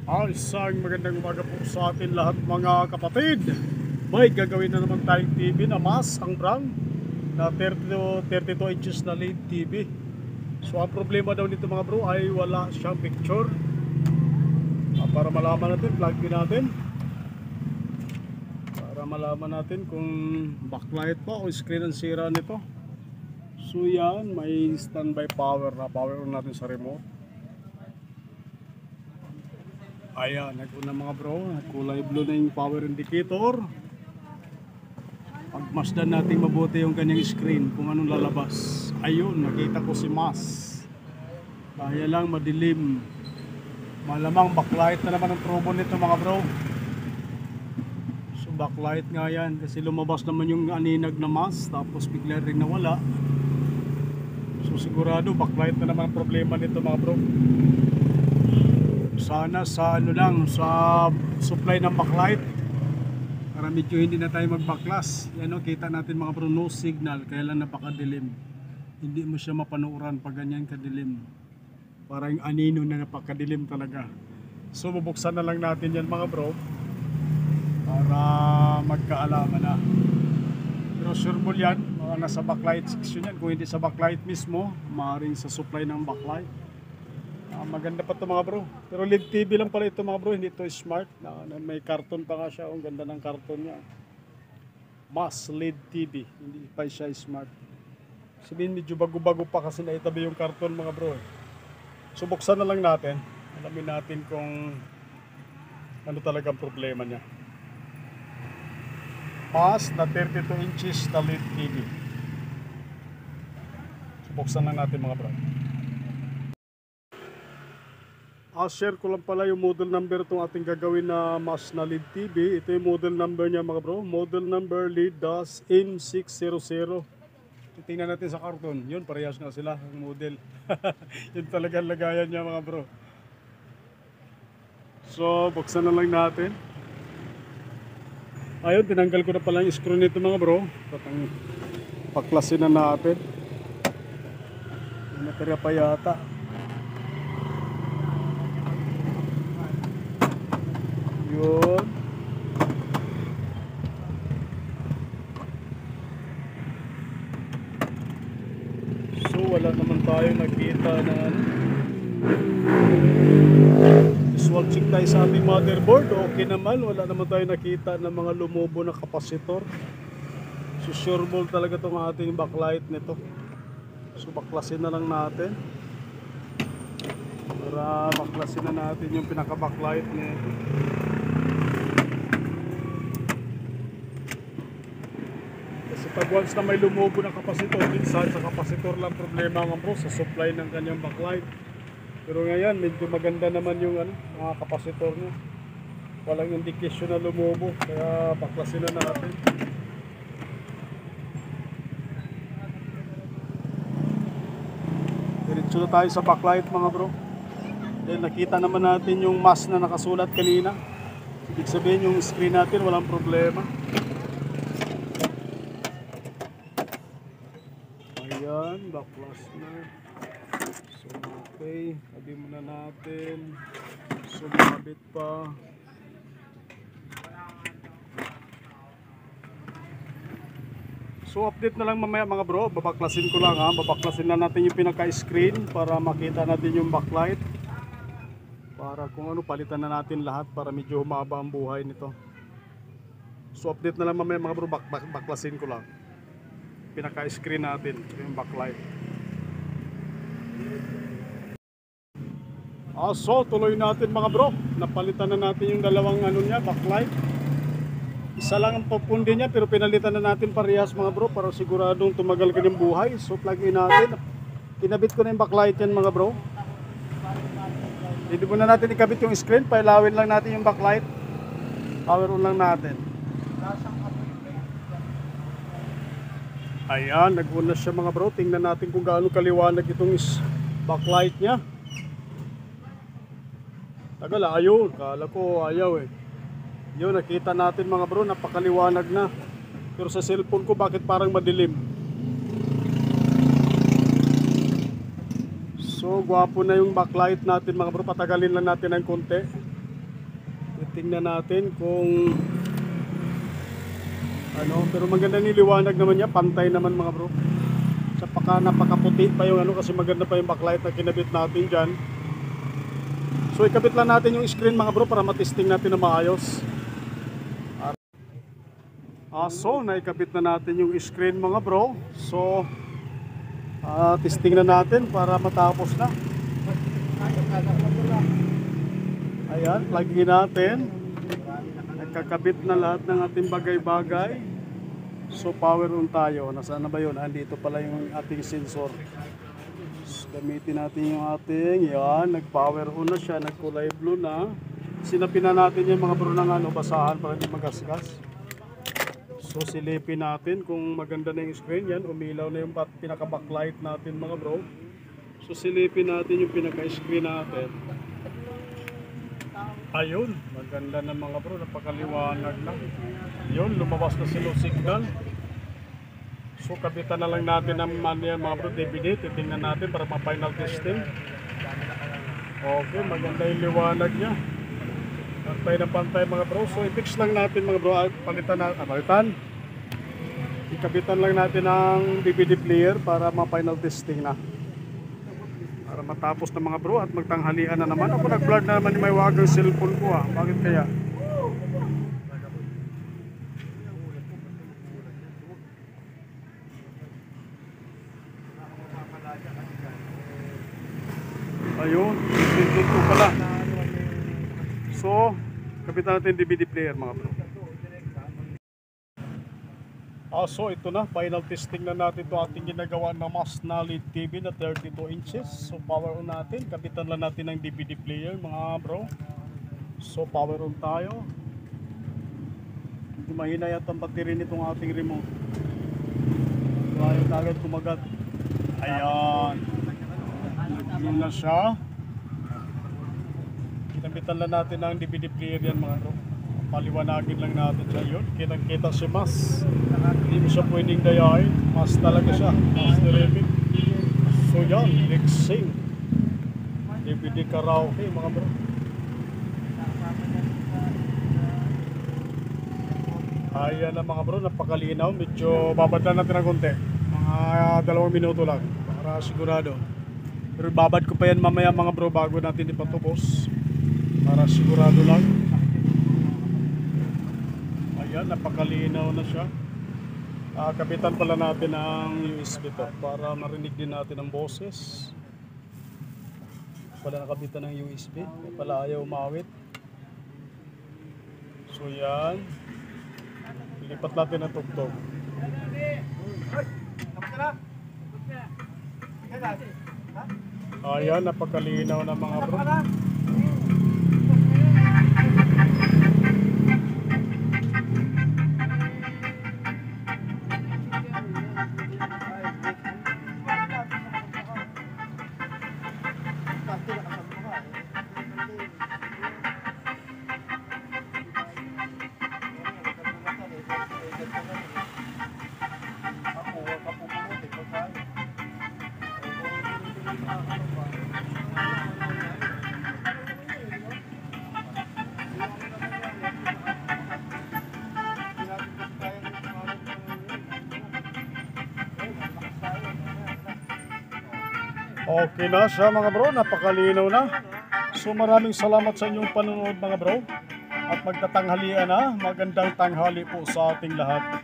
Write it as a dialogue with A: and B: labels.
A: Isang magandang umaga po sa atin lahat mga kapatid. May gagawin na naman tayong TV na mas hangrang na 32 inches na LED TV. So ang problema daw nito mga bro ay wala siyang picture. Para malaman natin, plug in natin. Para malaman natin kung backlight pa o screen ang sira nito. So yan, may standby power na power on natin sa remote. Ayan, nag-una mga bro, kulay blue na yung power indicator. Pagmasdan natin mabuti yung kanyang screen kung anong lalabas. Ayun, nakita ko si Mas. Kaya lang madilim. Malamang backlight na naman ang trouble nito mga bro. So backlight nga yan kasi lumabas naman yung aninag na Mas tapos bigla rin nawala. So sigurado backlight na naman ang problema nito mga bro. Sana sa sa supply ng backlight para medyo hindi na tayo magbaklas. Yan o, kita natin mga bro, no signal, kaya lang napakadilim. Hindi mo siya mapanuuran pag ganyan kadilim. Parang anino na napakadilim talaga. So bubuksan na lang natin yan mga bro para magkaalaman na. Pero sureball yan, nasa backlight section yan. Kung hindi sa backlight mismo, maaaring sa supply ng backlight. Maganda pa ito mga bro. Pero LED TV lang pala ito mga bro, hindi ito smart. May karton pa nga siya. Ang ganda ng karton niya. Mas LED TV, hindi pa siya smart. Sabihin medyo bago-bago pa kasi naitabi yung karton mga bro. So buksan na lang natin. Alamin natin kung ano talaga ang problema niya. Mas na 32 inches na LED TV. So buksan lang natin mga bro. Share ko lang pala yung model number itong ating gagawin na mas na LED TV. Ito yung model number niya mga bro. Model number LED-M600. Titingnan natin sa karton. Yun, parehas nga sila ang model. Yun talaga lagayan niya mga bro. So, buksan na lang natin. Ayun, tinanggal ko na pala yung screw nito mga bro. Paklasin na natin. Natira pa yata. Yun. So wala naman tayo nakita na visual check tayo sa ating motherboard. Okay naman, wala naman tayo nakita ng mga lumobo na kapasitor. So sureball talaga itong ating backlight nito. So baklasin na lang natin para baklasin na natin yung pinaka backlight nito. Pag once na may lumobo ng kapasitor, minsan sa kapasitor lang problema mga bro, sa supply ng kanyang backlight. Pero ngayon, medyo maganda naman yung mga kapasitor niya. Walang indication na lumobo, kaya baklasin na natin. Diretso na tayo sa backlight mga bro. Then nakita naman natin yung mas na nakasulat kanina. Ibig sabihin yung screen natin walang problema. Ayan, baklas na. So okay, sabi muna natin. So makabit pa. So update na lang mamaya mga bro. Babaklasin ko lang ha. Babaklasin na natin yung pinaka-screen para makita natin yung backlight. Para kung ano, palitan na natin lahat para medyo humaba ang buhay nito. So update na lang mamaya mga bro. Baklasin ko lang pinaka-screen natin yung backlight. So tuloy natin mga bro, napalitan na natin yung dalawang backlight. Isa lang ang pupundi niya pero pinalitan na natin parehas mga bro para siguradong tumagal kanyang buhay. So plug in natin. Kinabit ko na yung backlight yan mga bro. Hindi muna natin ikabit yung screen, pailawin lang natin yung backlight. Power on lang natin. Ayan, nag-una siya mga bro. Tingnan natin kung gaano kaliwanag itong backlight niya. Tagal, ayun. Kala ko ayaw eh. Yun, nakita natin mga bro, napakaliwanag na. Pero sa cellphone ko, bakit parang madilim? So, gwapo na yung backlight natin mga bro. Patagalin lang natin ng konti. Tingnan natin kung ano, pero maganda ni liwanag naman niya, pantay naman mga bro. Napakaputi pa yung ano, kasi maganda pa yung backlight na kinabit natin dyan. So ikabit lang natin yung screen mga bro para matesting natin na maayos. So naikabit na natin yung screen mga bro. So testing na natin para matapos na. Ayan, lagyan natin. Nagkakabit na lahat ng ating bagay-bagay. So power on tayo. Nasaan na ba yun? Andito pala yung ating sensor. So, gamitin natin yung ating. Yan, nag-power on na siya. Nagkulay blue na. Sinapin na natin yung mga bro ng ano, basahan para hindi magasgas. So silipin natin kung maganda na yung screen. Yan, umilaw na yung pinaka-backlight natin mga bro. So silipin natin yung pinaka-screen natin. Ayun, maganda na mga bro, napakaliwanag na. Yun, lumabas na slow signal. So kabitan na lang natin ang mga bro DVD, titingnan natin para ma-final testing. Okay, maganda yung liwanag niya. Pantay na pantay mga bro. So i-fix lang natin mga bro, palitan. Ikabitan lang natin ang DVD player para ma-final testing na. Para matapos na mga bro at magtanghalian na naman. Ako nag-vlog na naman yung may wagang cellphone ko Bakit kaya? Ayun, ito pala. So, kapitan natin DVD player mga bro. So ito na, final testing na natin ito ating ginagawa na Masnali TV na 32 inches. So power on natin, kapitan lang natin ng DVD player mga bro. So power on tayo. Hindi mahina yata ang battery nitong ating remote. So ayaw kagad kumagat. Ayan. Yun na siya. Kinabitan lang natin ng DVD player yan mga bro. Paliwanagin lang natin siya yun. Kitang-kita si Mas. Hindi mo siya pwedeng dayain. Mas talaga siya. Mas terrific. So yan, mixing. DVD karaoke mga bro. Ayan na mga bro, napakalinaw. Medyo babad lang natin ng konti. Mga 2 minuto lang. Para sigurado. Pero babad ko pa yan mamaya mga bro bago natin ipatubos. Para sigurado lang. Ayan, napakalinaw na siya. Kapitan pala natin ang USB to para marinig din natin ang boses. Wala nakabitan ng USB, pala ayaw umawit. So yan, ilipat natin ang tugtog. Ayan, napakalinaw na mga bro. Okay na siya mga bro, napakalinaw na. So maraming salamat sa inyong panonood mga bro. At magtatanghalian na, magandang tanghali po sa ating lahat.